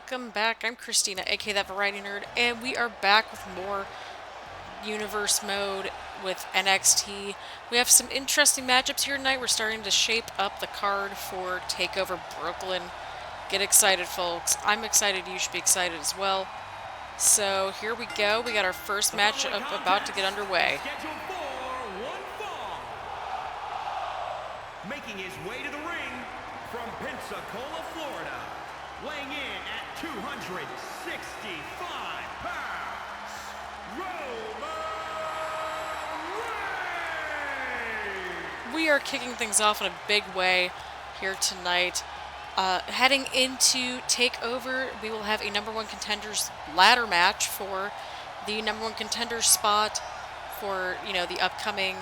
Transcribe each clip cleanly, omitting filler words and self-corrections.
welcome back. I'm Christina, aka ThatVarietyNerd, and we are back with more Universe mode with NXT. We have some interesting matchups here tonight. We're starting to shape up the card for TakeOver Brooklyn. Get excited, folks. I'm excited. You should be excited as well. So here we go. We got our first match about to get underway. Making his way to the ring from Pensacola, Florida, weighing in at 265 pounds, Roode. We are kicking things off in a big way here tonight. Heading into TakeOver, we will have a number one contenders ladder match for the number one contender spot for, the upcoming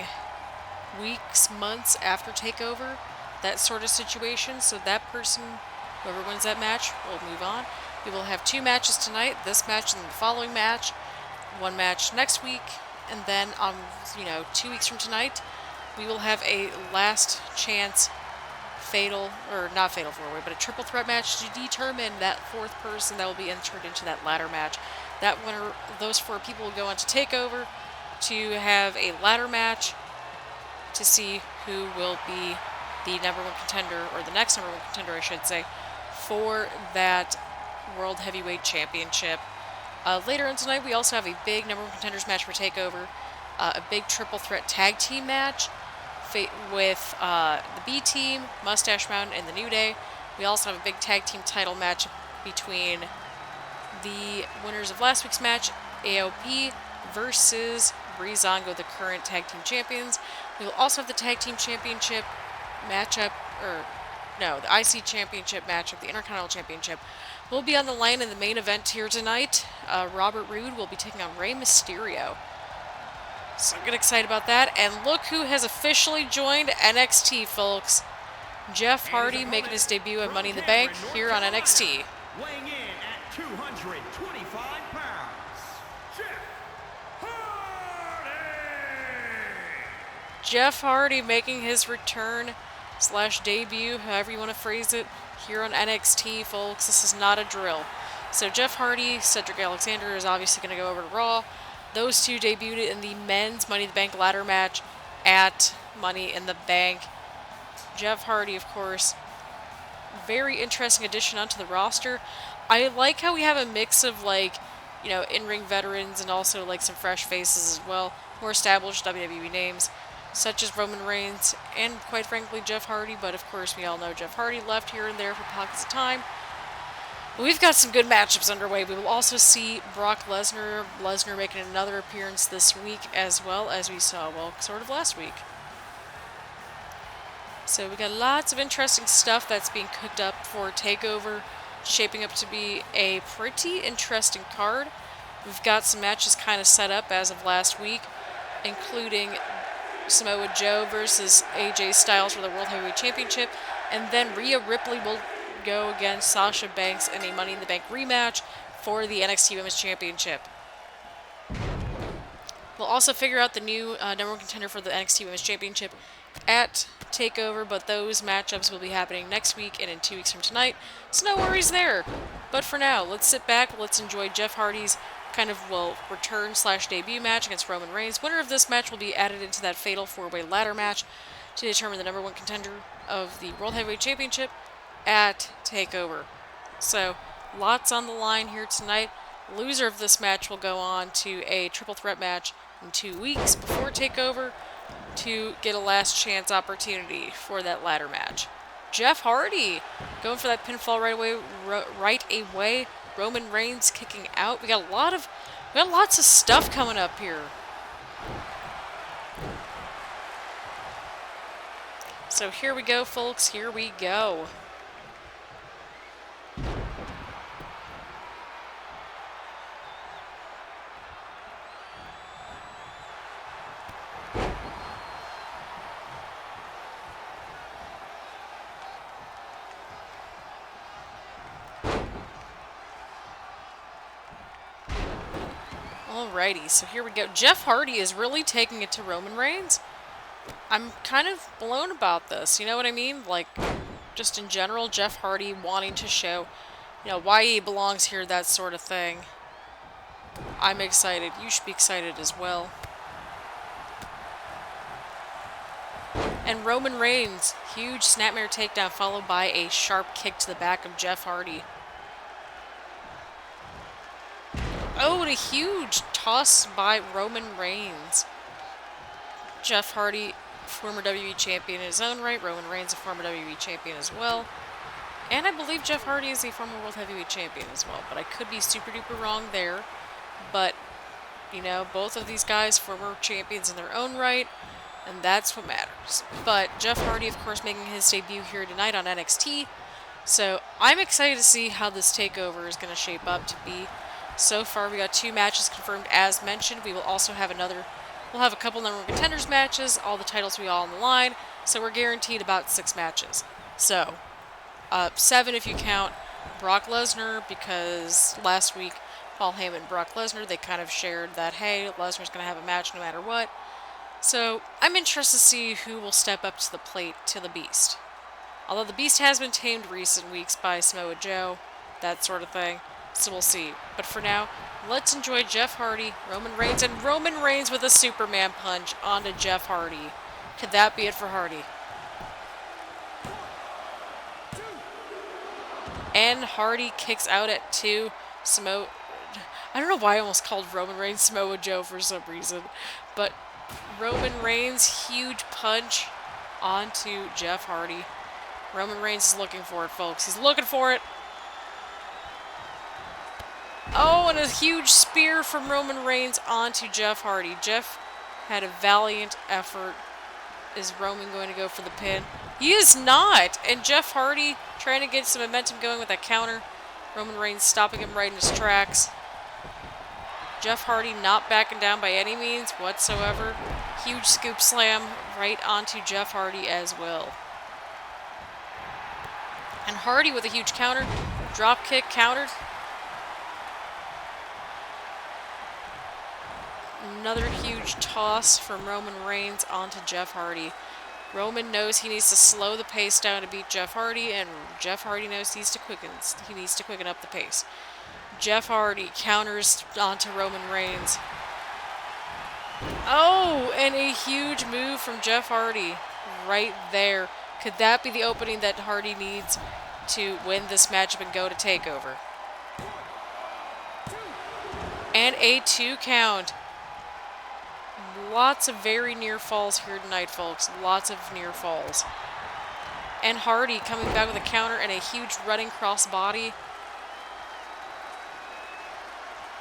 weeks, months after TakeOver, that sort of situation. So that person, whoever wins that match, will move on. We will have two matches tonight, this match and the following match, one match next week, and then 2 weeks from tonight, we will have a last chance fatal, or not fatal four-way, but a triple threat match to determine that fourth person that will be entered into that ladder match. That winner, those four people will go on to TakeOver to have a ladder match to see who will be the number one contender, or the next number one contender, I should say, for that World Heavyweight Championship. Later on tonight, we also have a big number one contenders match for TakeOver, a big triple threat tag team match with the B Team, Mustache Mountain, and the New Day. We also have a big tag team title match between the winners of last week's match, AOPA versus Ruiz Ango, the current tag team champions. We will also have the tag team championship matchup, the IC championship matchup, the Intercontinental Championship will be on the line in the main event here tonight. Roode will be taking on Rey Mysterio. So get excited about that. And look who has officially joined NXT, folks. Jeff Hardy making his debut at Money in the Bank here on NXT. Weighing in at 225 pounds, Jeff Hardy. Jeff Hardy making his return / debut, however you want to phrase it, here on NXT, folks. This is not a drill. So Jeff Hardy, Cedric Alexander is obviously going to go over to Raw. Those two debuted in the men's Money in the Bank ladder match at Money in the Bank. Jeff Hardy, of course, very interesting addition onto the roster. I like how we have a mix of, in-ring veterans and also, some fresh faces as well. More established WWE names, such as Roman Reigns and, quite frankly, Jeff Hardy. But, of course, we all know Jeff Hardy left here and there for pockets of time. But we've got some good matchups underway. We will also see Brock Lesnar. Lesnar making another appearance this week, as well as we saw, sort of last week. So we got lots of interesting stuff that's being cooked up for TakeOver, shaping up to be a pretty interesting card. We've got some matches kind of set up as of last week, including Samoa Joe versus AJ Styles for the World Heavyweight Championship, and then Rhea Ripley will go against Sasha Banks in a Money in the Bank rematch for the NXT Women's Championship. We'll also figure out the new number one contender for the NXT Women's Championship at TakeOver, but those matchups will be happening next week and in 2 weeks from tonight, so no worries there. But for now, let's sit back, let's enjoy Jeff Hardy's return / debut match against Roman Reigns. Winner of this match will be added into that fatal four-way ladder match to determine the number one contender of the World Heavyweight Championship at TakeOver. So, lots on the line here tonight. Loser of this match will go on to a triple threat match in 2 weeks before TakeOver to get a last chance opportunity for that ladder match. Jeff Hardy going for that pinfall right away. Roman Reigns kicking out. We got lots of stuff coming up here. So here we go, folks. Here we go. Alrighty, so here we go. Jeff Hardy is really taking it to Roman Reigns. I'm kind of blown about this, you know what I mean? Just in general, Jeff Hardy wanting to show you know, why he belongs here, that sort of thing. I'm excited. You should be excited as well. And Roman Reigns, huge snapmare takedown followed by a sharp kick to the back of Jeff Hardy. Oh, and a huge toss by Roman Reigns. Jeff Hardy, former WWE champion in his own right. Roman Reigns, a former WWE champion as well. And I believe Jeff Hardy is a former World Heavyweight Champion as well. But I could be super duper wrong there. But, you know, both of these guys former champions in their own right. And that's what matters. But Jeff Hardy, of course, making his debut here tonight on NXT. So I'm excited to see how this takeover is going to shape up to be. So far, we got 2 matches confirmed as mentioned. We will also have we'll have a couple number one contenders matches. All the titles will be all on the line. So we're guaranteed about 6 matches. So, 7 if you count Brock Lesnar, because last week, Paul Heyman and Brock Lesnar, they kind of shared that, hey, Lesnar's going to have a match no matter what. So, I'm interested to see who will step up to the plate to the Beast. Although the Beast has been tamed recent weeks by Samoa Joe, that sort of thing. So we'll see. But for now, let's enjoy Jeff Hardy, Roman Reigns, and Roman Reigns with a Superman punch onto Jeff Hardy. Could that be it for Hardy? And Hardy kicks out at 2. I don't know why I almost called Roman Reigns Samoa Joe for some reason. But Roman Reigns, huge punch onto Jeff Hardy. Roman Reigns is looking for it, folks. He's looking for it. Oh, and a huge spear from Roman Reigns onto Jeff Hardy. Jeff had a valiant effort. Is Roman going to go for the pin? He is not! And Jeff Hardy trying to get some momentum going with that counter. Roman Reigns stopping him right in his tracks. Jeff Hardy not backing down by any means whatsoever. Huge scoop slam right onto Jeff Hardy as well. And Hardy with a huge counter. Drop kick countered. Another huge toss from Roman Reigns onto Jeff Hardy. Roman knows he needs to slow the pace down to beat Jeff Hardy, and Jeff Hardy knows he needs to quicken up the pace. Jeff Hardy counters onto Roman Reigns. Oh, and a huge move from Jeff Hardy right there. Could that be the opening that Hardy needs to win this matchup and go to TakeOver? And a 2 count. Lots of very near falls here tonight, folks. Lots of near falls. And Hardy coming back with a counter and a huge running crossbody.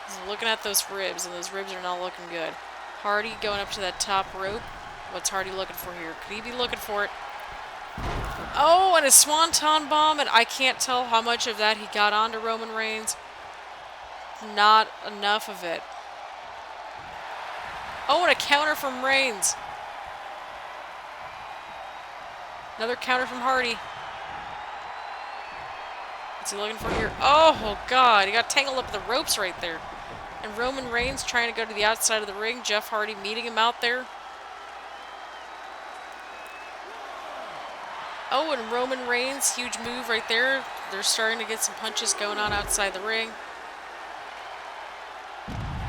He's looking at those ribs, and those ribs are not looking good. Hardy going up to that top rope. What's Hardy looking for here? Could he be looking for it? Oh, and a Swanton bomb, and I can't tell how much of that he got onto Roman Reigns. Not enough of it. Oh, and a counter from Reigns. Another counter from Hardy. What's he looking for here? Oh, God. He got tangled up with the ropes right there. And Roman Reigns trying to go to the outside of the ring. Jeff Hardy meeting him out there. Oh, and Roman Reigns, huge move right there. They're starting to get some punches going on outside the ring.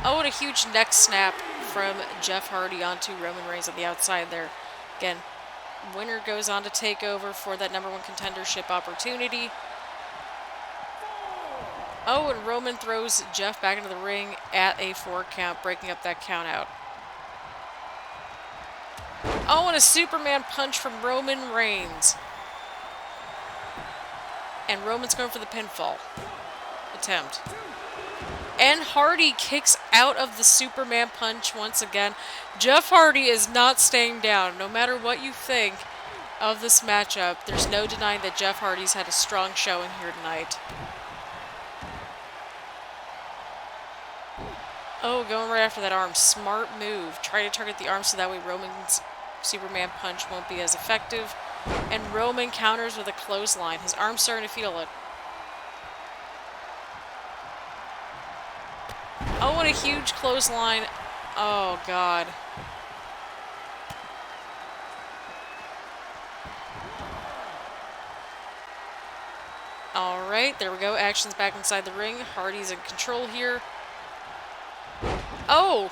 Oh, and a huge neck snap from Jeff Hardy onto Roman Reigns on the outside there. Again, winner goes on to take over for that #1 contendership opportunity. Oh, and Roman throws Jeff back into the ring at a 4 count, breaking up that count out. Oh, and a Superman punch from Roman Reigns. And Roman's going for the pinfall attempt. And Hardy kicks out of the Superman punch once again. Jeff Hardy is not staying down. No matter what you think of this matchup, there's no denying that Jeff Hardy's had a strong showing here tonight. Oh, going right after that arm. Smart move. Try to target the arm so that way Roman's Superman punch won't be as effective. And Roman counters with a clothesline. His arm's starting to feel it. Oh, and a huge clothesline. Oh, God. Alright, there we go. Action's back inside the ring. Hardy's in control here. Oh!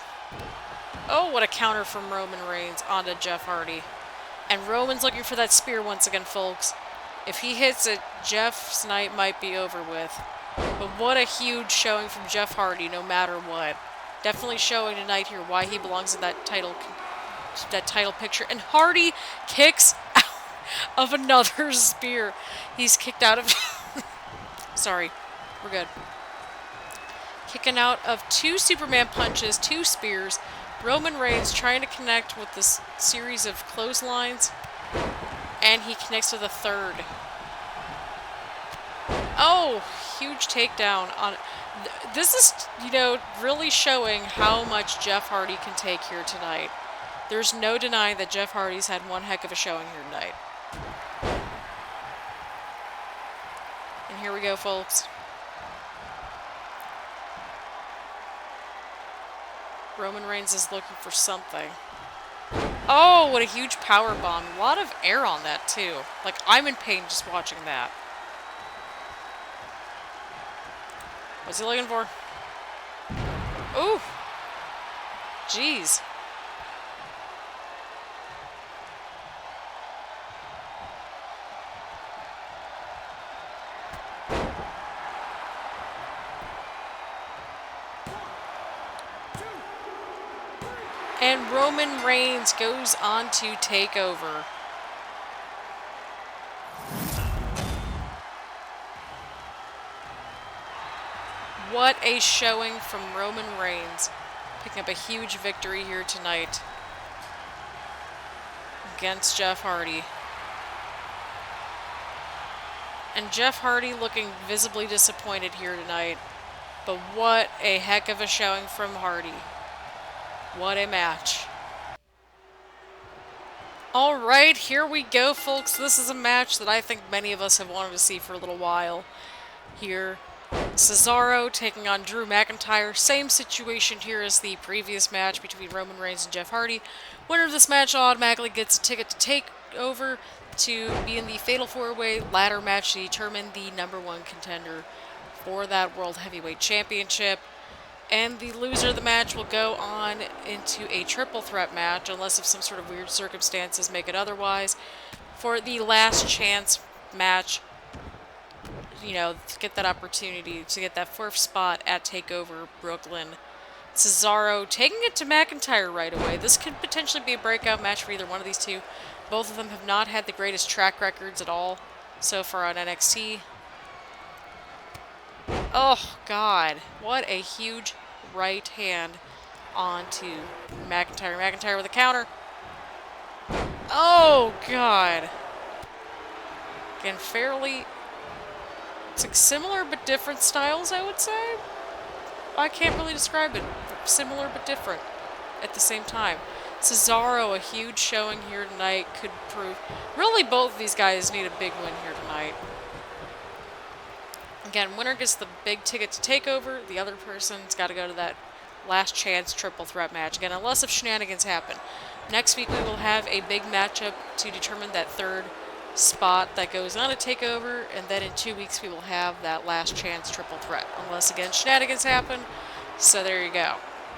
Oh, what a counter from Roman Reigns onto Jeff Hardy. And Roman's looking for that spear once again, folks. If he hits it, Jeff's night might be over with. But what a huge showing from Jeff Hardy, no matter what. Definitely showing tonight here why he belongs in that title picture. And Hardy kicks out of another spear. He's kicked out of... Sorry, we're good. Kicking out of 2 Superman punches, 2 spears. Roman Reigns trying to connect with this series of clotheslines. And he connects to the 3rd. Oh, huge takedown on... This is, you know, really showing how much Jeff Hardy can take here tonight. There's no denying that Jeff Hardy's had one heck of a showing here tonight. And here we go, folks. Roman Reigns is looking for something. Oh, what a huge power bomb. A lot of air on that, too. Like, I'm in pain just watching that. What's he looking for? Ooh. Jeez. And Roman Reigns goes on to take over. What a showing from Roman Reigns. Picking up a huge victory here tonight against Jeff Hardy. And Jeff Hardy looking visibly disappointed here tonight. But what a heck of a showing from Hardy. What a match. Alright, here we go, folks. This is a match that I think many of us have wanted to see for a little while here. Cesaro taking on Drew McIntyre. Same situation here as the previous match between Roman Reigns and Jeff Hardy. Winner of this match automatically gets a ticket to take over to be in the Fatal 4-Way ladder match to determine the #1 contender for that World Heavyweight Championship. And the loser of the match will go on into a triple threat match, unless if some sort of weird circumstances make it otherwise, for the last chance match, you know, to get that opportunity to get that 4th spot at TakeOver Brooklyn. Cesaro taking it to McIntyre right away. This could potentially be a breakout match for either one of these two. Both of them have not had the greatest track records at all so far on NXT. Oh, God. What a huge right hand onto McIntyre. McIntyre with a counter. Oh, God. Again, fairly... It's like similar but different styles, I would say. I can't really describe it. Similar but different at the same time. Cesaro, a huge showing here tonight, could prove... Really, both of these guys need a big win here tonight. Again, winner gets the big ticket to TakeOver. The other person's got to go to that last chance triple threat match. Again, unless if shenanigans happen. Next week, we will have a big matchup to determine that 3rd spot that goes on a TakeOver, and then in 2 weeks we will have that last chance triple threat, unless again shenanigans happen. So there you go.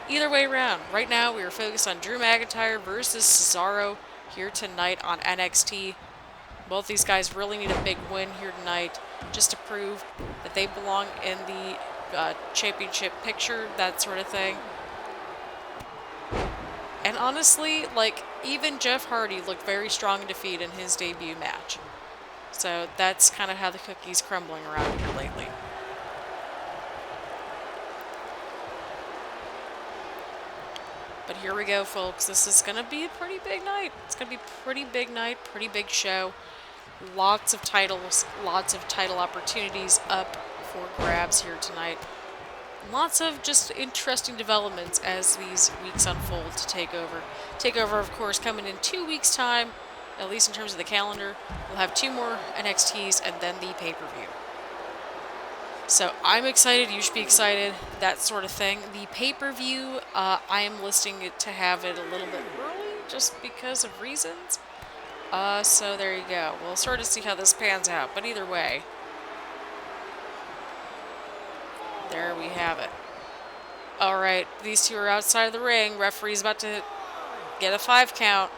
Either way around, right now we are focused on Drew McIntyre versus Cesaro here tonight on NXT. Both these guys really need a big win here tonight just to prove that they belong in the championship picture, that sort of thing. And honestly, like, even Jeff Hardy looked very strong in defeat in his debut match. So that's kind of how the cookie's crumbling around here lately. But here we go, folks. This is going to be a pretty big night. It's going to be a pretty big night, pretty big show. Lots of titles, lots of title opportunities up for grabs here tonight. Lots of just interesting developments as these weeks unfold to TakeOver. TakeOver, of course, coming in 2 weeks' time, at least in terms of the calendar. We'll have 2 more NXTs and then the pay-per-view. So I'm excited, you should be excited, that sort of thing. The pay-per-view, I am listing it to have it a little bit early, just because of reasons. So there you go. We'll sort of see how this pans out, but either way, There we have it. All right, these two are outside of the ring. Referee's about to get a 5 count.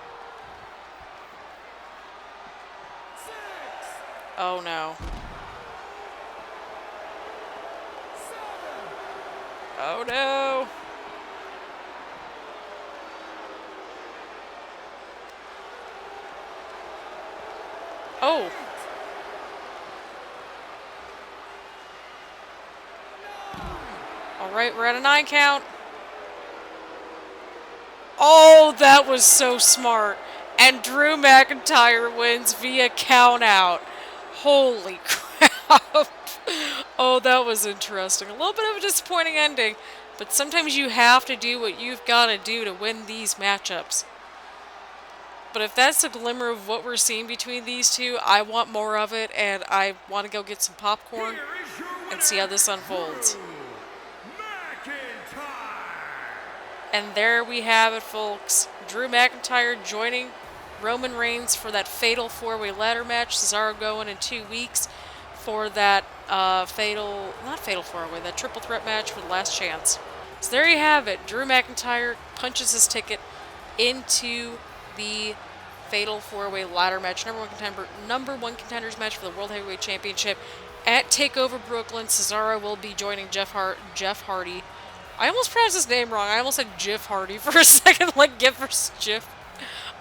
Oh no. Oh no. Oh. All right, we're at a 9 count. Oh, that was so smart. And Drew McIntyre wins via count out. Holy crap. Oh, that was interesting. A little bit of a disappointing ending, but sometimes you have to do what you've got to do to win these matchups. But if that's a glimmer of what we're seeing between these two, I want more of it, and I want to go get some popcorn and see how this unfolds. And there we have it, folks. Drew McIntyre joining Roman Reigns for that fatal 4-way ladder match. Cesaro going in 2 weeks for that not fatal 4-way, that triple threat match for the last chance. So there you have it. Drew McIntyre punches his ticket into the fatal 4-way ladder match, number one contenders match for the World Heavyweight Championship at TakeOver Brooklyn. Cesaro will be joining Jeff Hardy. I almost pronounced his name wrong. I almost said Jeff Hardy for a second, like Giff versus Jiff.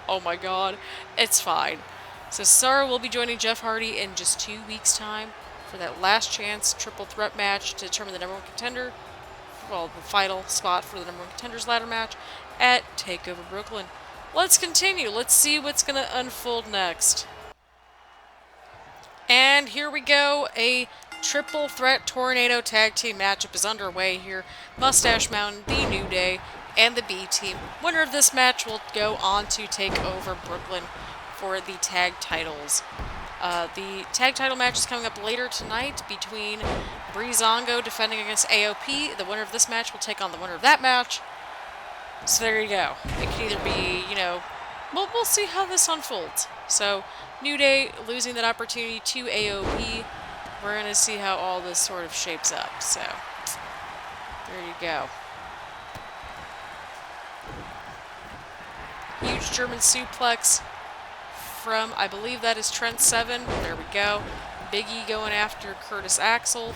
Oh my god. It's fine. So Cesaro will be joining Jeff Hardy in just 2 weeks' time for that last chance triple threat match to determine the number one contender. Well, the final spot for the number one contenders ladder match at TakeOver Brooklyn. Let's continue. Let's see what's going to unfold next. And here we go. A triple threat tornado tag team matchup is underway here. Mustache Mountain, the New Day, and the B team. Winner of this match will go on to take over Brooklyn for the tag titles. The tag title match is coming up later tonight between Ruiz Ango defending against AOP. The winner of this match will take on the winner of that match. So there you go. It can either be, we'll see how this unfolds. So, New Day losing that opportunity to AOP. We're going to see how all this sort of shapes up. So, there you go. Huge German suplex from, I believe that is Trent Seven. There we go. Big E going after Curtis Axel.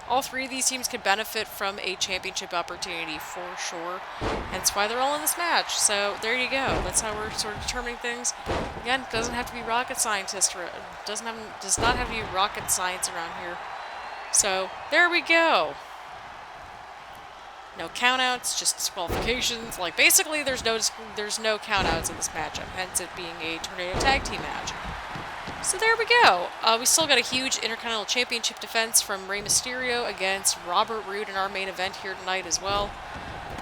All three of these teams could benefit from a championship opportunity for sure. Hence why they're all in this match. So there you go. That's how we're sort of determining things. Again, it doesn't have to be rocket scientist. Does not have to be rocket science around here. So there we go. No countouts, just disqualifications. Like basically, there's no countouts in this matchup. Hence it being a tornado tag team match. So there we go. We still got a huge Intercontinental Championship defense from Rey Mysterio against Robert Roode in our main event here tonight as well.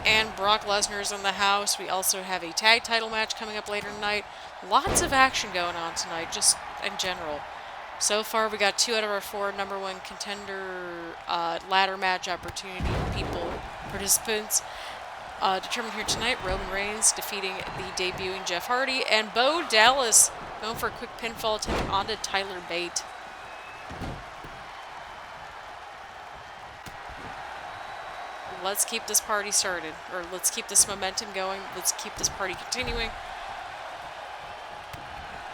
And Brock Lesnar is in the house. We also have a tag title match coming up later tonight. Lots of action going on tonight, just in general. So far, we got 2 out of our 4 number one contender ladder match opportunity participants. Determined here tonight, Roman Reigns defeating the debuting Jeff Hardy, and Bo Dallas going for a quick pinfall attempt onto Tyler Bate. Let's keep this party started, or let's keep this momentum going. Let's keep this party continuing.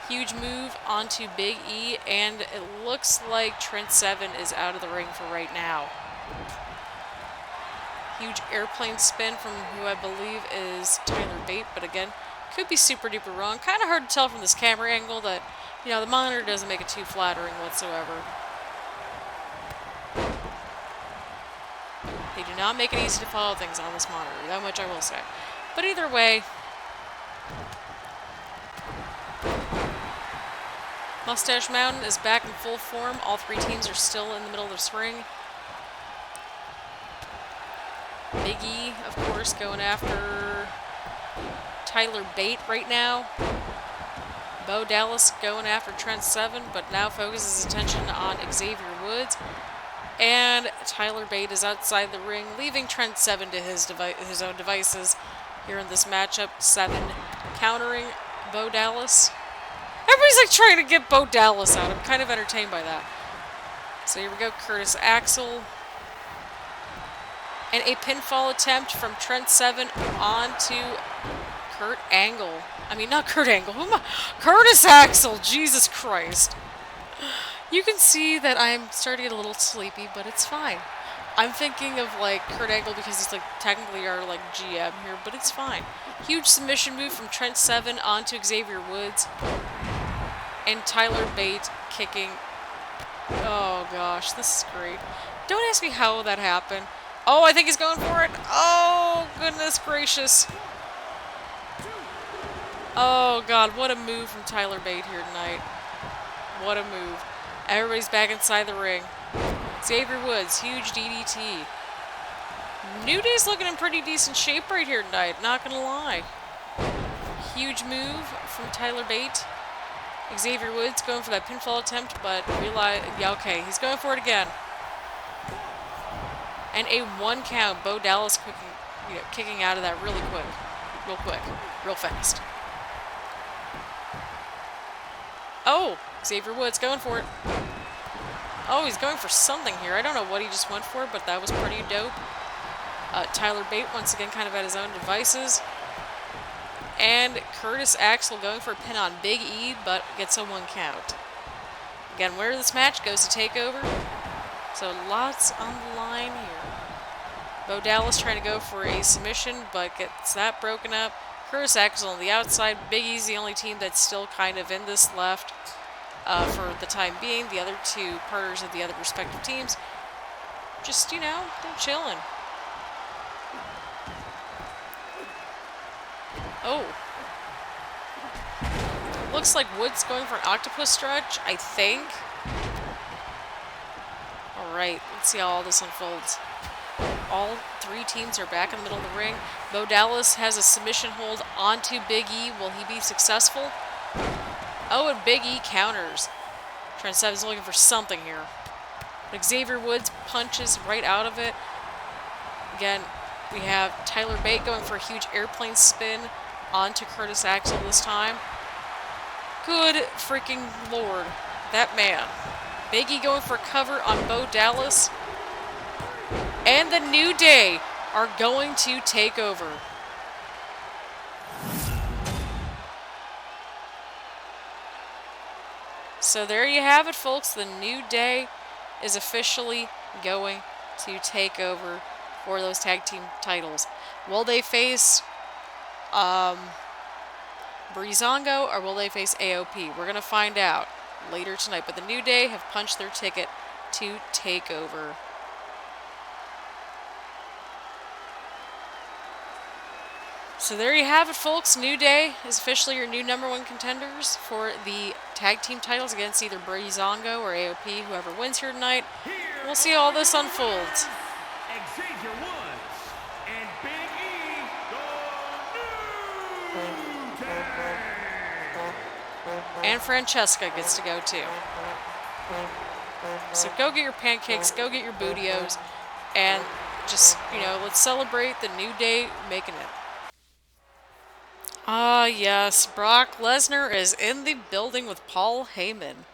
Huge move onto Big E, and it looks like Trent Seven is out of the ring for right now. Huge airplane spin from who I believe is Tyler Bate, but again, could be super duper wrong. Kind of hard to tell from this camera angle that, the monitor doesn't make it too flattering whatsoever. They do not make it easy to follow things on this monitor, that much I will say. But either way, Mustache Mountain is back in full form. All three teams are still in the middle of this ring. Big E, of course, going after Tyler Bate right now. Bo Dallas going after Trent Seven, but now focuses attention on Xavier Woods. And Tyler Bate is outside the ring, leaving Trent Seven to his own devices here in this matchup. Seven countering Bo Dallas. Everybody's like trying to get Bo Dallas out. I'm kind of entertained by that. So here we go, Curtis Axel. And a pinfall attempt from Trent Seven onto Kurt Angle. I mean, not Kurt Angle. Who am I? Curtis Axel. Jesus Christ. You can see that I'm starting to get a little sleepy, but it's fine. I'm thinking of like Kurt Angle because he's like technically our like GM here, but it's fine. Huge submission move from Trent Seven onto Xavier Woods. And Tyler Bate kicking. Oh gosh, this is great. Don't ask me how that happened. Oh, I think he's going for it. Oh, goodness gracious. Oh, God, what a move from Tyler Bate here tonight. What a move. Everybody's back inside the ring. Xavier Woods, huge DDT. New Day's looking in pretty decent shape right here tonight, not gonna lie. Huge move from Tyler Bate. Xavier Woods going for that pinfall attempt, but realize, yeah, okay, he's going for it again. And a 1 count. Bo Dallas kicking out of that really quick. Real fast. Oh, Xavier Woods going for it. Oh, he's going for something here. I don't know what he just went for, but that was pretty dope. Tyler Bate, once again, kind of at his own devices. And Curtis Axel going for a pin on Big E, but gets a 1 count. Again, where this match goes to TakeOver. So lots on the line here. Bo Dallas trying to go for a submission, but gets that broken up. Curtis Axel on the outside. Big E's the only team that's still kind of in this left for the time being. The other two partners of the other respective teams, just, you know, they're chilling. Oh. Looks like Woods going for an octopus stretch, I think. Alright, let's see how all this unfolds. All three teams are back in the middle of the ring. Bo Dallas has a submission hold onto Big E. Will he be successful? Oh, and Big E counters. Trent Seven's looking for something here. But Xavier Woods punches right out of it. Again, we have Tyler Bate going for a huge airplane spin onto Curtis Axel this time. Good freaking lord. That man. Big E going for a cover on Bo Dallas. And the New Day are going to take over. So there you have it, folks. The New Day is officially going to take over for those tag team titles. Will they face Ruiz Ango or will they face AOP? We're going to find out later tonight. But the New Day have punched their ticket to take over. So there you have it, folks. New Day is officially your new #1 contenders for the tag team titles against either Ruiz Ango or AOP, whoever wins here tonight. We'll see how all this unfolds. Xavier Woods and Big E, the New Day. And Francesca gets to go too. So go get your pancakes, go get your bootios, and just, you know, let's celebrate the New Day making it. Ah, yes, Brock Lesnar is in the building with Paul Heyman.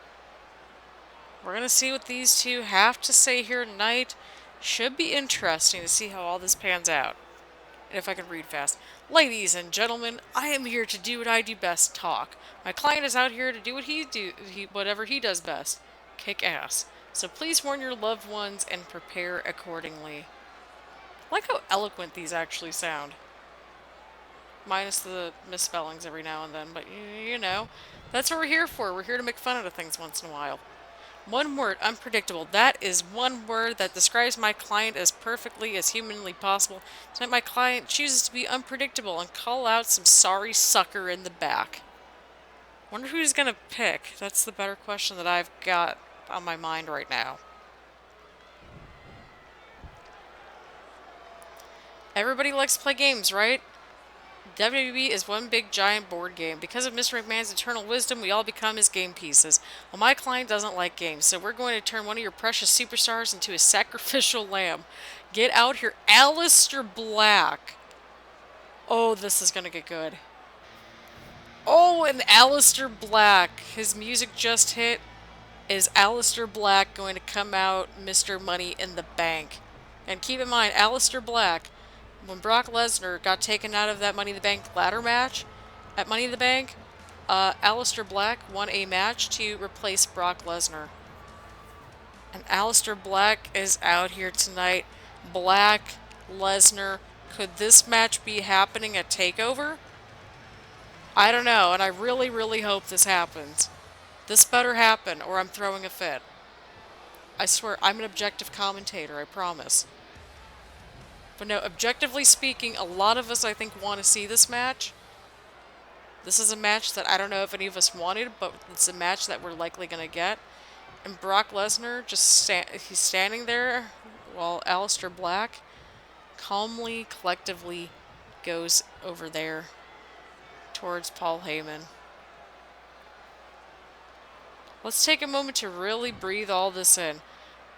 We're going to see what these two have to say here tonight. Should be interesting to see how all this pans out. And if I can read fast. Ladies and gentlemen, I am here to do what I do best, talk. My client is out here to do whatever he does best, kick ass. So please warn your loved ones and prepare accordingly. I like how eloquent these actually sound. Minus the misspellings every now and then, but you know, that's what we're here for. We're here to make fun of things once in a while. One word, unpredictable. That is one word that describes my client as perfectly as humanly possible. Tonight my client chooses to be unpredictable and call out some sorry sucker in the back. Wonder who he's gonna pick. That's the better question that I've got on my mind right now. Everybody likes to play games, right? WWE is one big giant board game. Because of Mr. McMahon's eternal wisdom, we all become his game pieces. Well, my client doesn't like games, so we're going to turn one of your precious superstars into a sacrificial lamb. Get out here, Aleister Black. Oh, this is going to get good. Oh, and Aleister Black. His music just hit. Is Aleister Black going to come out Mr. Money in the Bank? And keep in mind, Aleister Black, when Brock Lesnar got taken out of that Money in the Bank ladder match at Money in the Bank, Aleister Black won a match to replace Brock Lesnar. And Aleister Black is out here tonight. Black, Lesnar. Could this match be happening at TakeOver? I don't know, and I really, really hope this happens. This better happen, or I'm throwing a fit. I swear, I'm an objective commentator, I promise. But no, objectively speaking, a lot of us, I think, want to see this match. This is a match that I don't know if any of us wanted, but it's a match that we're likely going to get. And Brock Lesnar, he's standing there while Aleister Black calmly, collectively goes over there towards Paul Heyman. Let's take a moment to really breathe all this in.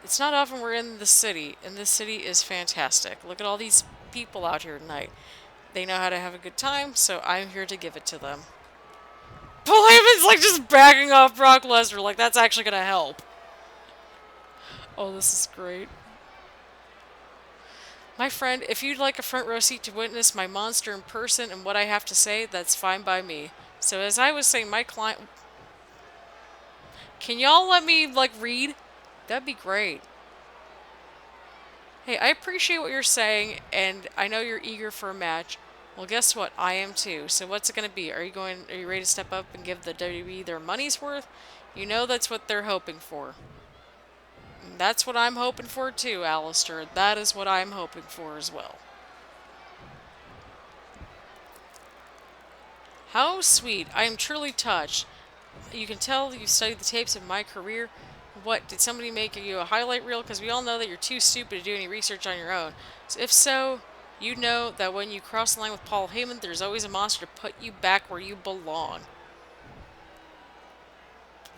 It's not often we're in the city, and this city is fantastic. Look at all these people out here tonight. They know how to have a good time, so I'm here to give it to them. Paul Heyman's like just backing off Brock Lesnar, like that's actually gonna help. Oh, this is great. My friend, if you'd like a front row seat to witness my monster in person and what I have to say, that's fine by me. So as I was saying, my client... Can y'all let me, like, read? That'd be great. Hey, I appreciate what you're saying, and I know you're eager for a match. Well, guess what? I am too. So what's it going to be? Are you ready to step up and give the WWE their money's worth? You know that's what they're hoping for. And that's what I'm hoping for too, Aleister. That is what I'm hoping for as well. How sweet. I am truly touched. You can tell you studied the tapes of my career. What, did somebody make you a highlight reel? Because we all know that you're too stupid to do any research on your own. So if so, you know that when you cross the line with Paul Heyman, there's always a monster to put you back where you belong.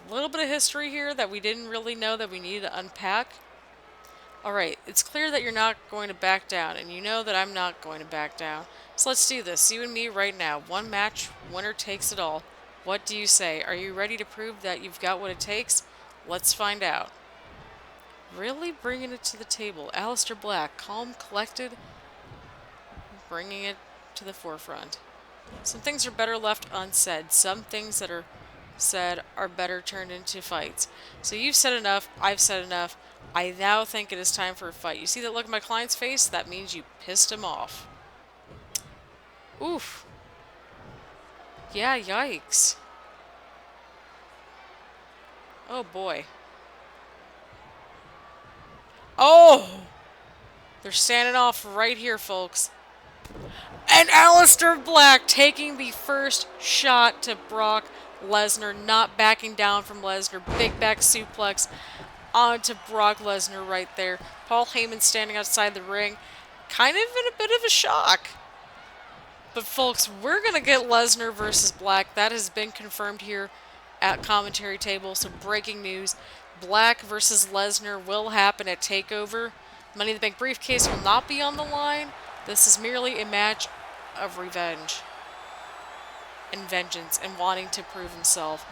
A little bit of history here that we didn't really know that we needed to unpack. Alright, it's clear that you're not going to back down, and you know that I'm not going to back down. So let's do this, you and me right now. One match, winner takes it all. What do you say? Are you ready to prove that you've got what it takes? Let's find out. Really bringing it to the table. Aleister Black, calm, collected, bringing it to the forefront. Some things are better left unsaid. Some things that are said are better turned into fights. So you've said enough. I've said enough. I now think it is time for a fight. You see that look on my client's face? That means you pissed him off. Oof. Yeah, yikes. Oh boy. Oh! They're standing off right here, folks. And Aleister Black taking the first shot to Brock Lesnar, not backing down from Lesnar. Big back suplex onto Brock Lesnar right there. Paul Heyman standing outside the ring, kind of in a bit of a shock. But folks, we're going to get Lesnar versus Black. That has been confirmed here at commentary table. So breaking news, Black versus Lesnar will happen at TakeOver. Money in the Bank briefcase will not be on the line. This is merely a match of revenge and vengeance and wanting to prove himself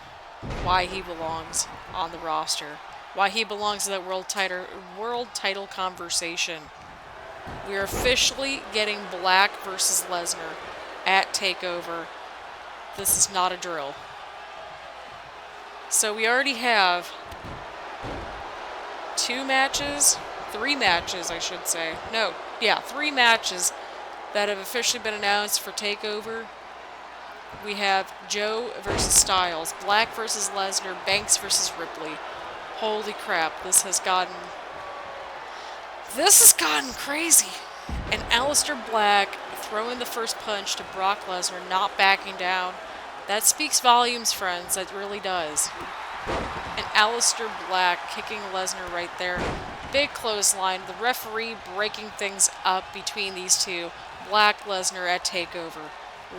why he belongs on the roster. Why he belongs to that world title conversation. We are officially getting Black versus Lesnar at TakeOver. This is not a drill. So we already have 3 matches, I should say. No, yeah, 3 matches that have officially been announced for TakeOver. We have Joe versus Styles, Black versus Lesnar, Banks versus Ripley. Holy crap, this has gotten crazy. And Aleister Black throwing the first punch to Brock Lesnar, not backing down. That speaks volumes, friends. That really does. And Aleister Black kicking Lesnar right there. Big clothesline. The referee breaking things up between these two. Black, Lesnar at TakeOver.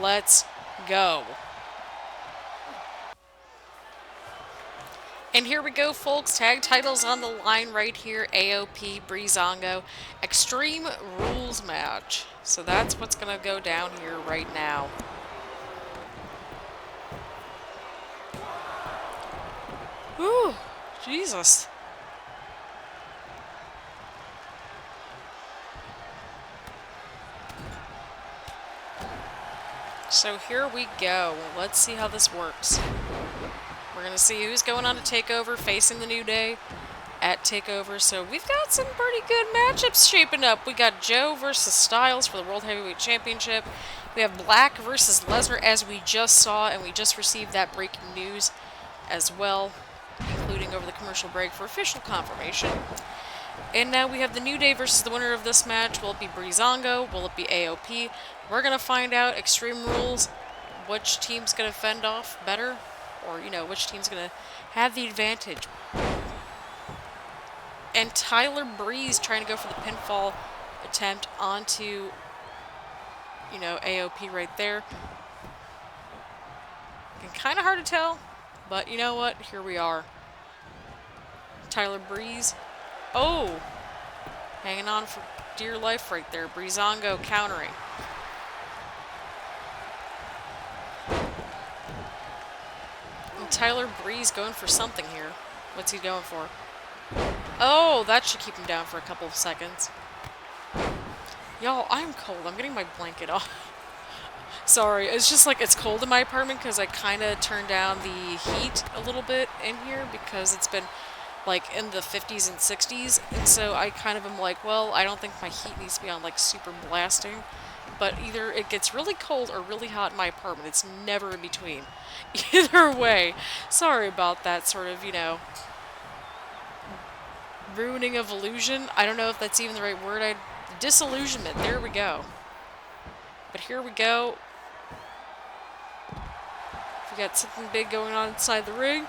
Let's go. And here we go, folks. Tag titles on the line right here. AOP, Ruiz Ango. Extreme Rules match. So that's what's going to go down here right now. Whew. Jesus. So here we go. Let's see how this works. We're going to see who's going on to TakeOver, facing the New Day at TakeOver. So we've got some pretty good matchups shaping up. We got Joe versus Styles for the World Heavyweight Championship. We have Black versus Lesnar, as we just saw, and we just received that breaking news as well, including over the commercial break for official confirmation. And now we have the New Day versus the winner of this match. Will it be Ruiz Ango? Will it be AOP? We're going to find out. Extreme Rules, which team's going to fend off better, or, you know, which team's going to have the advantage. And Tyler Breeze trying to go for the pinfall attempt onto, you know, AOP right there. And kind of hard to tell, but you know what? Here we are. Tyler Breeze. Oh! Hanging on for dear life right there. Ruiz Ango countering. And Tyler Breeze going for something here. What's he going for? Oh, that should keep him down for a couple of seconds. Y'all, I'm cold. I'm getting my blanket off. Sorry, it's just like it's cold in my apartment because I kind of turned down the heat a little bit in here because it's been like in the 50s and 60s, and so I kind of am like, well, I don't think my heat needs to be on like super blasting, but either it gets really cold or really hot in my apartment. It's never in between. Either way, sorry about that sort of, you know, ruining of illusion. I don't know if that's even the right word. Disillusionment. There we go. But here we go. We got something big going on inside the ring.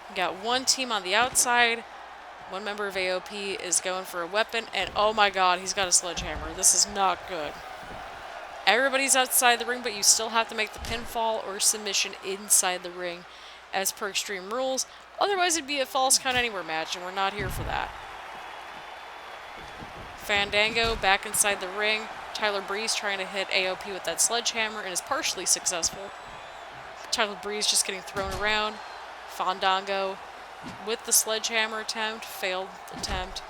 We got one team on the outside. One member of AOP is going for a weapon, and oh my god, he's got a sledgehammer. This is not good. Everybody's outside the ring, but you still have to make the pinfall or submission inside the ring as per Extreme Rules. Otherwise, it'd be a false count anywhere match, and we're not here for that. Fandango back inside the ring. Tyler Breeze trying to hit AOP with that sledgehammer and is partially successful. Tyler Breeze just getting thrown around. Fandango with the sledgehammer attempt. Failed attempt.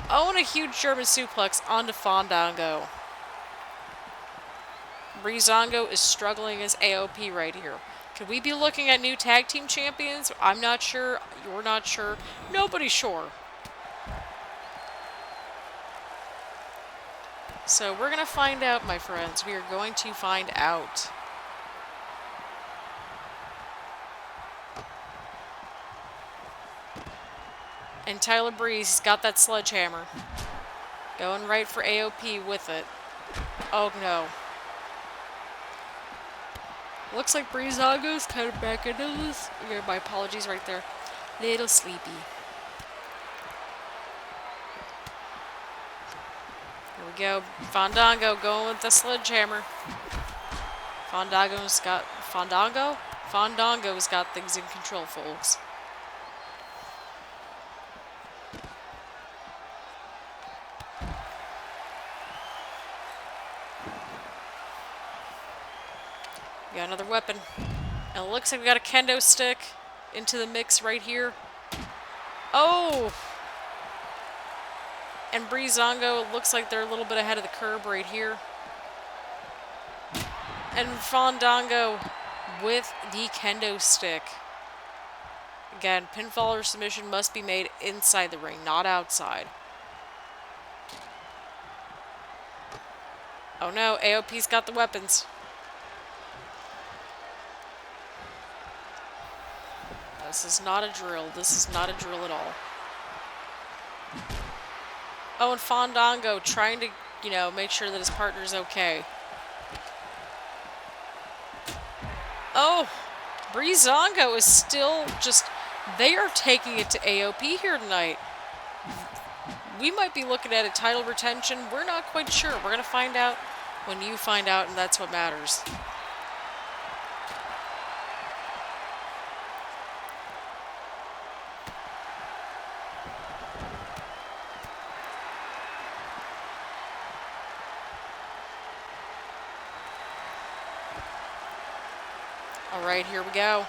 Oh, and a huge German suplex onto Fandango. Ruiz Ango is struggling as AOP right here. Could we be looking at new tag team champions? I'm not sure. You're not sure. Nobody's sure. So we're going to find out, my friends. We are going to find out. And Tyler Breeze has got that sledgehammer. Going right for AOP with it. Oh no. Looks like Ruiz Ango's kind of back into this. Yeah, my apologies right there. Little sleepy. Here we go. Fandango going with the sledgehammer. Fandango's got... Fandango? Fandango's got things in control, folks. We got another weapon. And it looks like we got a kendo stick into the mix right here. Oh! And Ruiz Ango looks like they're a little bit ahead of the curb right here. And Fandango with the kendo stick. Again, pinfall or submission must be made inside the ring, not outside. Oh no, AOP's got the weapons. This is not a drill. This is not a drill at all. Oh, and Fandango trying to, you know, make sure that his partner's okay. Oh, Ruiz Ango is still just... They are taking it to AOP here tonight. We might be looking at a title retention. We're not quite sure. We're going to find out when you find out, and that's what matters. Alright, here we go.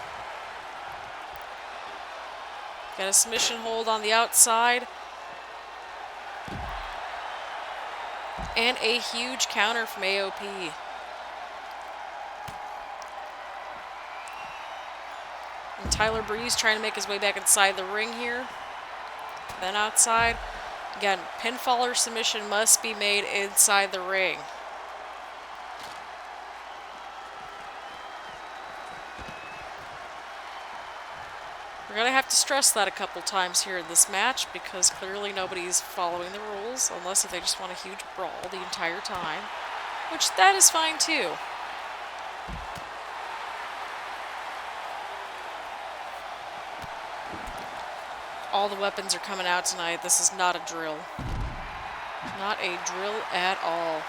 Got a submission hold on the outside. And a huge counter from AOP. And Tyler Breeze trying to make his way back inside the ring here. Then outside. Again, pinfall or submission must be made inside the ring. We're going to have to stress that a couple times here in this match because clearly nobody's following the rules unless if they just want a huge brawl the entire time, which that is fine too. All the weapons are coming out tonight. This is not a drill. Not a drill at all.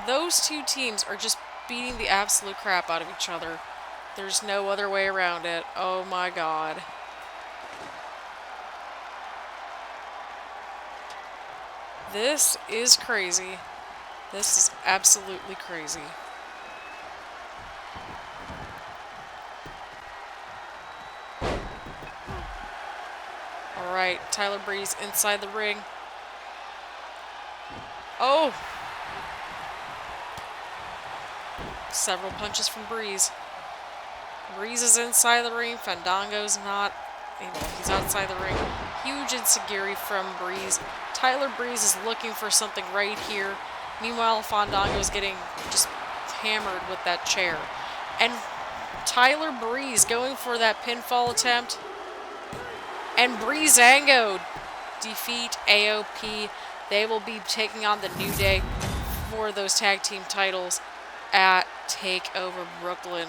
Those two teams are just beating the absolute crap out of each other. There's no other way around it. Oh my god. This is crazy. This is absolutely crazy. Alright, Tyler Breeze inside the ring. Oh! Several punches from Breeze. Breeze is inside the ring. Fandango's not. He's outside the ring. Huge enziguri from Breeze. Tyler Breeze is looking for something right here. Meanwhile, Fandango's getting just hammered with that chair. And Tyler Breeze going for that pinfall attempt. And Ruiz Ango defeat AOP. They will be taking on the New Day for those tag team titles at TakeOver Brooklyn.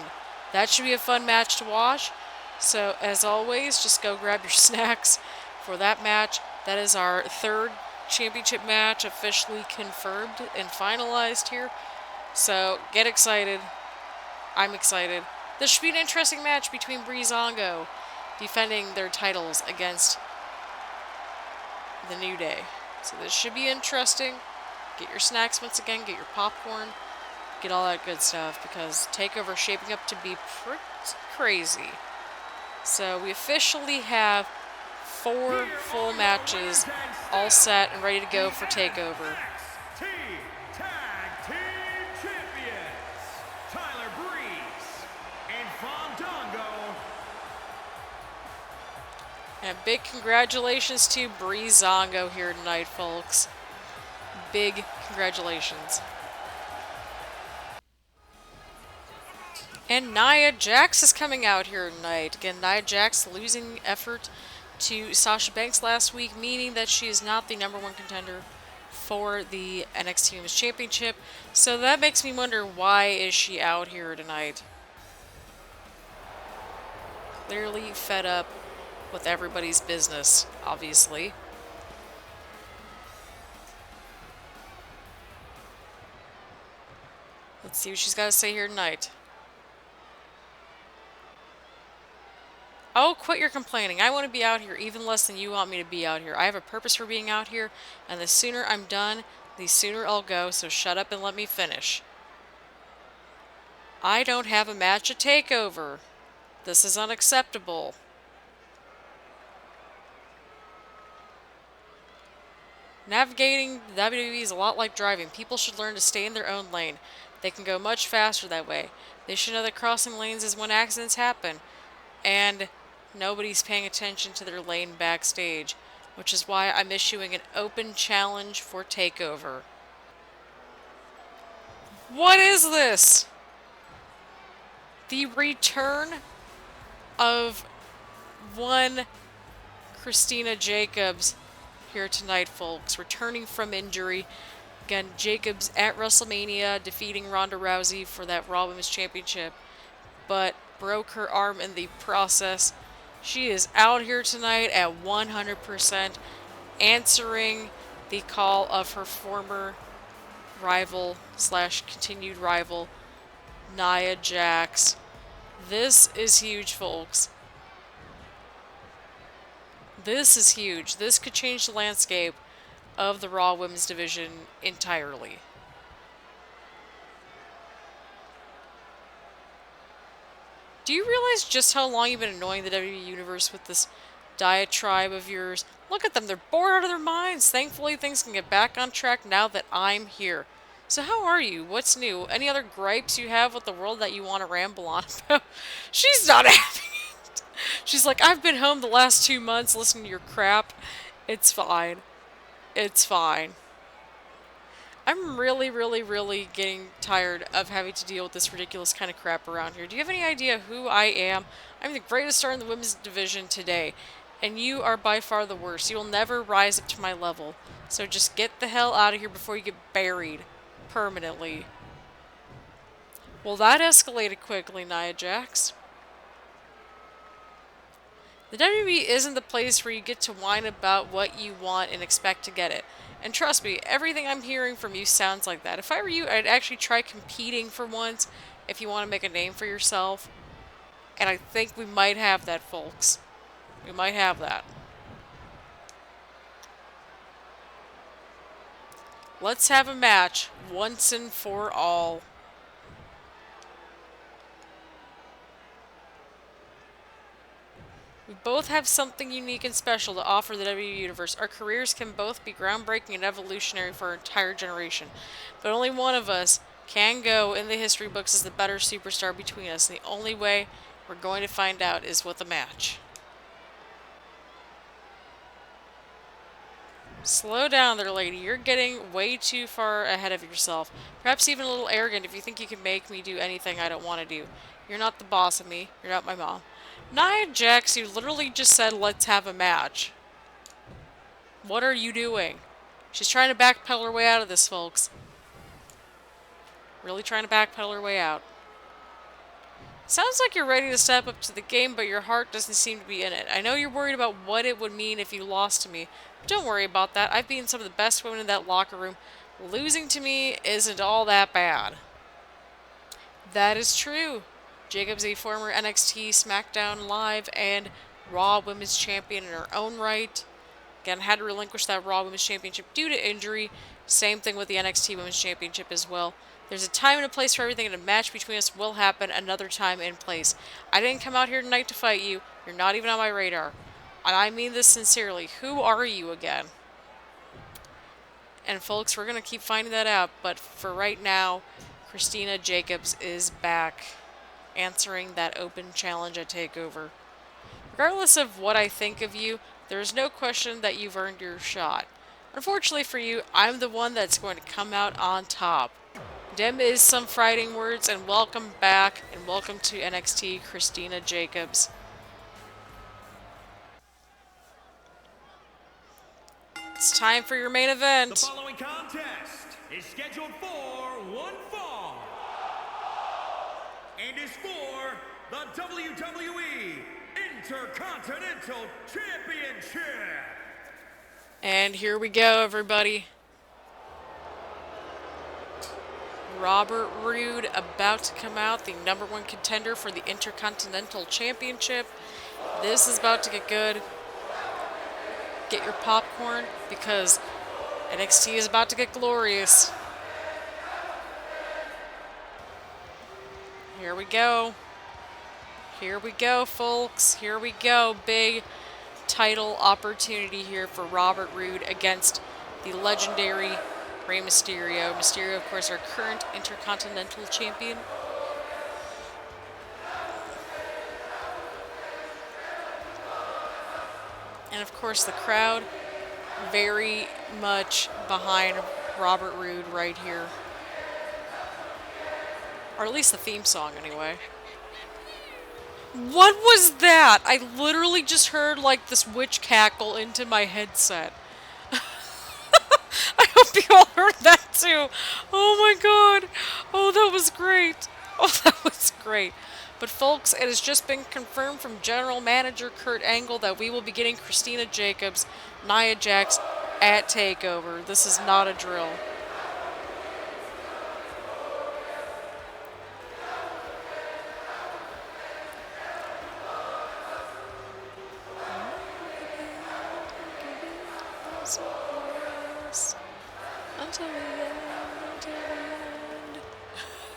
That should be a fun match to watch. So, as always, just go grab your snacks for that match. That is our third championship match officially confirmed and finalized here. So, get excited. I'm excited. This should be an interesting match between Ruiz Ango defending their titles against the New Day. So, this should be interesting. Get your snacks once again, get your popcorn. Get all that good stuff because TakeOver is shaping up to be pretty crazy. So we officially have 4 full matches all set and ready to go for TakeOver. NXT Tag Team Champions, Tyler Breeze and Fandango. And big congratulations to Ruiz Ango here tonight, folks. Big congratulations. And Nia Jax is coming out here tonight. Again, Nia Jax losing effort to Sasha Banks last week, meaning that she is not the #1 contender for the NXT Women's Championship. So that makes me wonder, why is she out here tonight? Clearly fed up with everybody's business, obviously. Let's see what she's got to say here tonight. Oh, quit your complaining. I want to be out here even less than you want me to be out here. I have a purpose for being out here, and the sooner I'm done, the sooner I'll go, so shut up and let me finish. I don't have a match at TakeOver. This is unacceptable. Navigating the WWE is a lot like driving. People should learn to stay in their own lane. They can go much faster that way. They should know that crossing lanes is when accidents happen. And nobody's paying attention to their lane backstage, which is why I'm issuing an open challenge for TakeOver. What is this? The return of one Christina Jacobs here tonight, folks. Returning from injury. Again, Jacobs at WrestleMania defeating Ronda Rousey for that Raw Women's Championship, but broke her arm in the process. She is out here tonight at 100%, answering the call of her former rival slash continued rival, Nia Jax. This is huge, folks. This is huge. This could change the landscape of the Raw Women's division entirely. Do you realize just how long you've been annoying the WWE Universe with this diatribe of yours? Look at them, they're bored out of their minds. Thankfully, things can get back on track now that I'm here. So how are you? What's new? Any other gripes you have with the world that you want to ramble on about? She's not having it. She's like, I've been home the last 2 months listening to your crap. It's fine. It's fine. I'm really getting tired of having to deal with this ridiculous kind of crap around here. Do you have any idea who I am? I'm the greatest star in the women's division today, and you are by far the worst. You will never rise up to my level. So just get the hell out of here before you get buried permanently. Well, that escalated quickly, Nia Jax. The WWE isn't the place where you get to whine about what you want and expect to get it. And trust me, everything I'm hearing from you sounds like that. If I were you, I'd actually try competing for once if you want to make a name for yourself. And I think we might have that, folks. We might have that. Let's have a match once and for all. We both have something unique and special to offer the WWE Universe. Our careers can both be groundbreaking and evolutionary for our entire generation. But only one of us can go in the history books as the better superstar between us. The only way we're going to find out is with a match. Slow down there, lady. You're getting way too far ahead of yourself. Perhaps even a little arrogant if you think you can make me do anything I don't want to do. You're not the boss of me. You're not my mom. Nia Jax, you literally just said, let's have a match. What are you doing? She's trying to backpedal her way out of this, folks. Really trying to backpedal her way out. Sounds like you're ready to step up to the game, but your heart doesn't seem to be in it. I know you're worried about what it would mean if you lost to me. But don't worry about that. I've beaten some of the best women in that locker room. Losing to me isn't all that bad. That is true. Jacobs, a former NXT, SmackDown Live, and Raw Women's Champion in her own right. Again, had to relinquish that Raw Women's Championship due to injury. Same thing with the NXT Women's Championship as well. There's a time and a place for everything, and a match between us will happen another time and place. I didn't come out here tonight to fight you. You're not even on my radar. And I mean this sincerely. Who are you again? And folks, we're going to keep finding that out. But for right now, Christina Jacobs is back, answering that open challenge at TakeOver. Regardless of what I think of you, there is no question that you've earned your shot. Unfortunately for you, I'm the one that's going to come out on top. Dem is some fighting words, and welcome back, and welcome to NXT, Christina Jacobs. It's time for your main event. The following contest is scheduled for one fall and is for the WWE Intercontinental Championship. And here we go, everybody. Robert Roode about to come out, the #1 contender for the Intercontinental Championship. This is about to get good. Get your popcorn, because NXT is about to get glorious. Here we go. Here we go, folks. Here we go. Big title opportunity here for Robert Roode against the legendary Rey Mysterio. Mysterio, of course, our current Intercontinental Champion. And of course, the crowd very much behind Robert Roode right here. Or at least the theme song, anyway. What was that? I literally just heard, like, this witch cackle into my headset. I hope you all heard that too. Oh my god. Oh, that was great. Oh, that was great. But folks, it has just been confirmed from General Manager Kurt Angle that we will be getting Christina Jacobs, Nia Jax at TakeOver. This is not a drill. Until the end, until the end.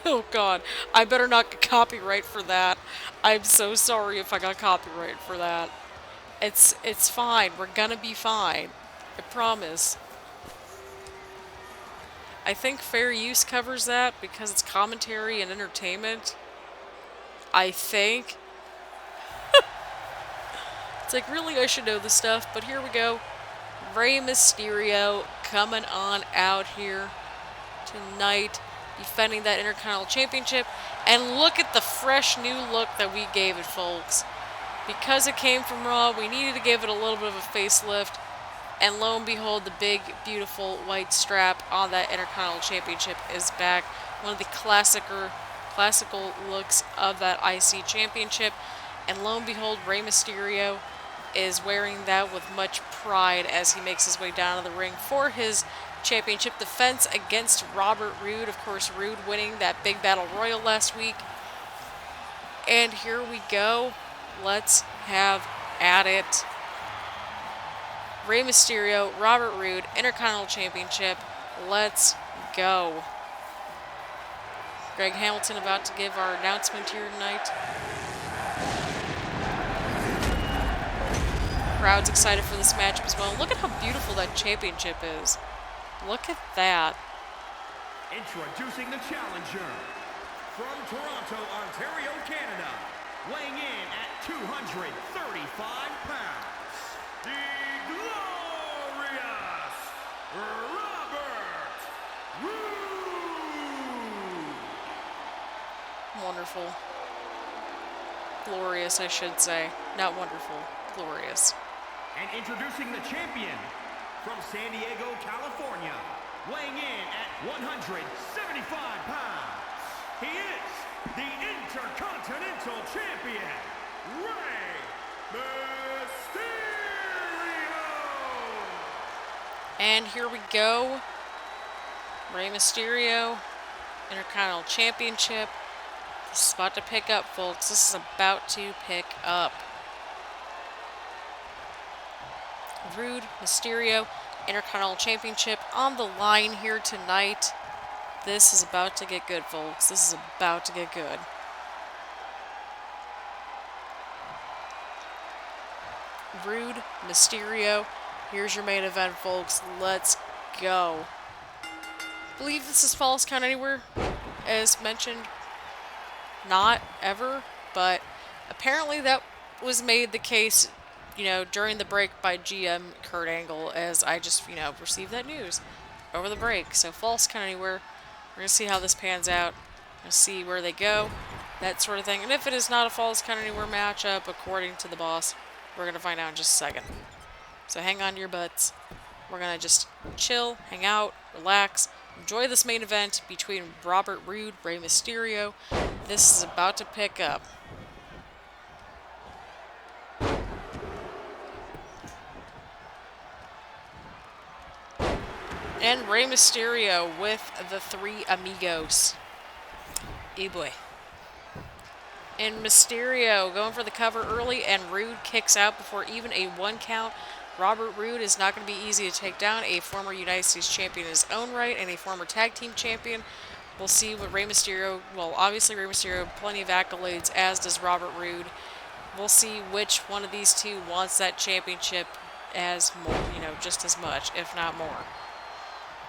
Oh god, I better not get copyright for that. I'm so sorry if I got copyright for that. It's fine. We're gonna be fine. I promise. I think fair use covers that because it's commentary and entertainment. I think. It's like, really, I should know this stuff, but here we go. Rey Mysterio coming on out here tonight, defending that Intercontinental Championship. And look at the fresh new look that we gave it, folks. Because it came from Raw, we needed to give it a little bit of a facelift. And lo and behold, the big, beautiful white strap on that Intercontinental Championship is back. One of the classical looks of that IC Championship. And lo and behold, Rey Mysterio is wearing that with much pride as he makes his way down to the ring for his championship defense against Robert Roode. Of course, Roode winning that big battle royal last week. And here we go. Let's have at it. Rey Mysterio, Robert Roode, Intercontinental Championship. Let's go. Greg Hamilton about to give our announcement here tonight. Crowd's excited for this matchup as well. Look at how beautiful that championship is. Look at that. Introducing the challenger from Toronto, Ontario, Canada, weighing in at 235 pounds, the glorious Robert Roode. Wonderful. Glorious, I should say. Not wonderful. Glorious. And introducing the champion from San Diego, California, weighing in at 175 pounds. He is the Intercontinental Champion, Rey Mysterio. And here we go. Rey Mysterio, Intercontinental Championship. This is about to pick up, folks. This is about to pick up. Roode, Mysterio, Intercontinental Championship on the line here tonight. This is about to get good, folks. This is about to get good. Roode, Mysterio. Here's your main event, folks. Let's go. I believe this is Falls Count Anywhere, as mentioned. Not ever, but apparently that was made the case, you know, during the break by GM Kurt Angle, as I just, you know, received that news over the break. So Falls Count Anywhere. We're going to see how this pans out. We're going to see where they go, that sort of thing. And if it is not a Falls Count Anywhere matchup, according to the boss, we're going to find out in just a second. So hang on to your butts. We're going to just chill, hang out, relax, enjoy this main event between Robert Roode, Rey Mysterio. This is about to pick up. And Rey Mysterio with the three amigos. E-boy. And Mysterio going for the cover early, and Roode kicks out before even a 1 count. Robert Roode is not going to be easy to take down. A former United States champion in his own right and a former tag team champion. We'll see what Rey Mysterio, well, obviously Rey Mysterio, plenty of accolades, as does Robert Roode. We'll see which one of these two wants that championship as more, you know, just as much, if not more.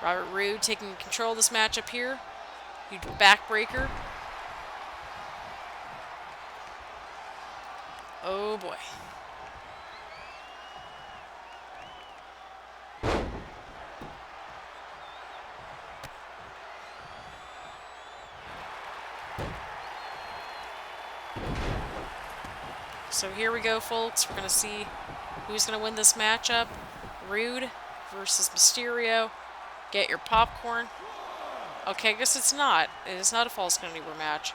Robert Roode taking control of this matchup here. Huge backbreaker. Oh boy. So here we go, folks. We're going to see who's going to win this matchup. Roode versus Mysterio. Get your popcorn. Okay, I guess it's not. It's not a Falls Count Anywhere match.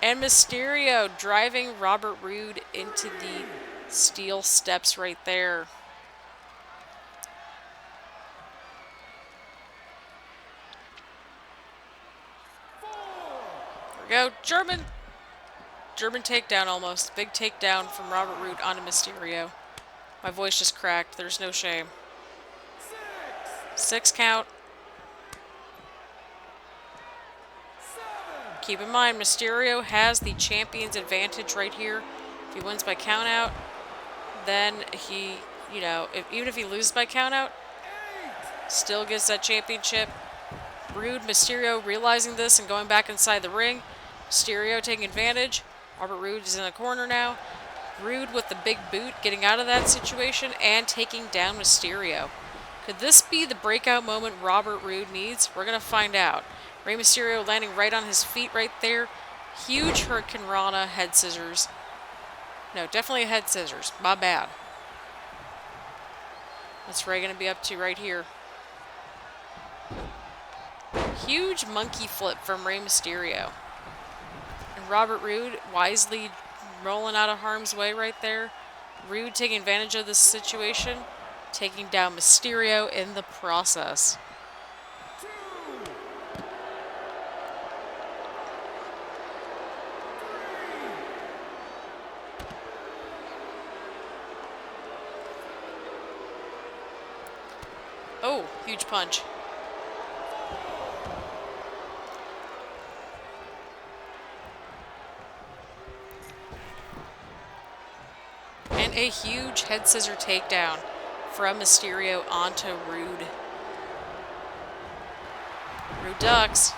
And Mysterio driving Robert Roode into the steel steps right there. There we go. German takedown almost. Big takedown from Robert Roode onto Mysterio. My voice just cracked. There's no shame. 6 count. Keep in mind, Mysterio has the champion's advantage right here. If he wins by countout, then he, you know, even if he loses by countout, still gets that championship. Roode, Mysterio realizing this and going back inside the ring. Mysterio taking advantage. Robert Roode is in the corner now. Roode with the big boot getting out of that situation and taking down Mysterio. Could this be the breakout moment Robert Roode needs? We're going to find out. Rey Mysterio landing right on his feet right there. Huge Hurricane Rana head scissors. No, definitely a head scissors. My bad. What's Rey going to be up to right here? Huge monkey flip from Rey Mysterio. And Robert Roode wisely rolling out of harm's way right there. Roode taking advantage of this situation. Taking down Mysterio in the process. Oh, huge punch. And a huge head scissor takedown from Mysterio onto Roode. Roode ducks.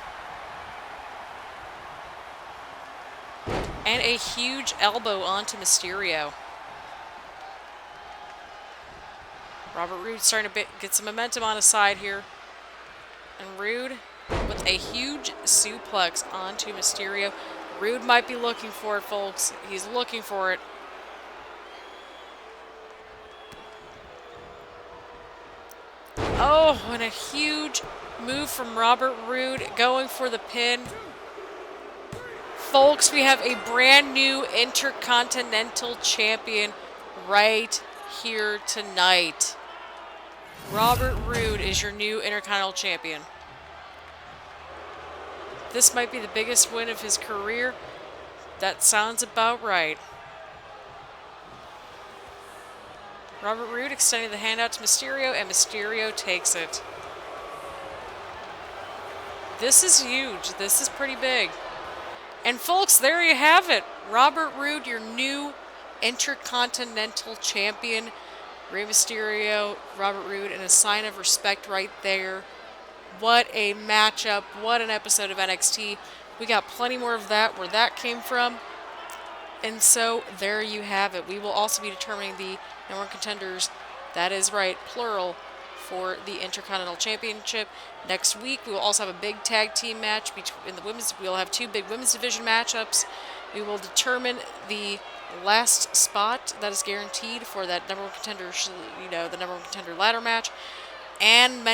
And a huge elbow onto Mysterio. Robert Roode starting to get some momentum on his side here. And Roode with a huge suplex onto Mysterio. Roode might be looking for it, folks. He's looking for it. Oh, and a huge move from Robert Roode going for the pin. Folks, we have a brand new Intercontinental Champion right here tonight. Robert Roode is your new Intercontinental Champion. This might be the biggest win of his career. That sounds about right. Robert Roode extending the hand out to Mysterio, and Mysterio takes it. This is huge. This is pretty big. And folks, there you have it. Robert Roode, your new Intercontinental Champion. Rey Mysterio, Robert Roode, and a sign of respect right there. What a matchup. What an episode of NXT. We got plenty more of that, where that came from. And so, there you have it. We will also be determining the number one contenders, that is right, plural, for the Intercontinental Championship. Next week, we will also have a big tag team match in the women's. We'll have 2 big women's division matchups. We will determine the last spot that is guaranteed for that number one contender, you know, the number one contender ladder match, and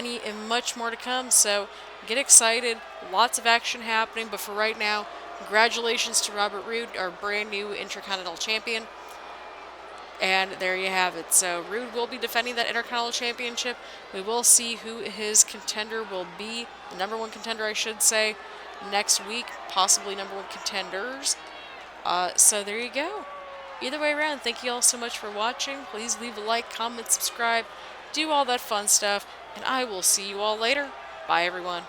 much more to come. So get excited. Lots of action happening. But for right now, congratulations to Robert Roode, our brand new Intercontinental Champion. And there you have it. So Roode will be defending that Intercontinental Championship. We will see who his contender will be. The number one contender, I should say, next week. Possibly number one contenders. So there you go. Either way around, thank you all so much for watching. Please leave a like, comment, subscribe, do all that fun stuff. And I will see you all later. Bye, everyone.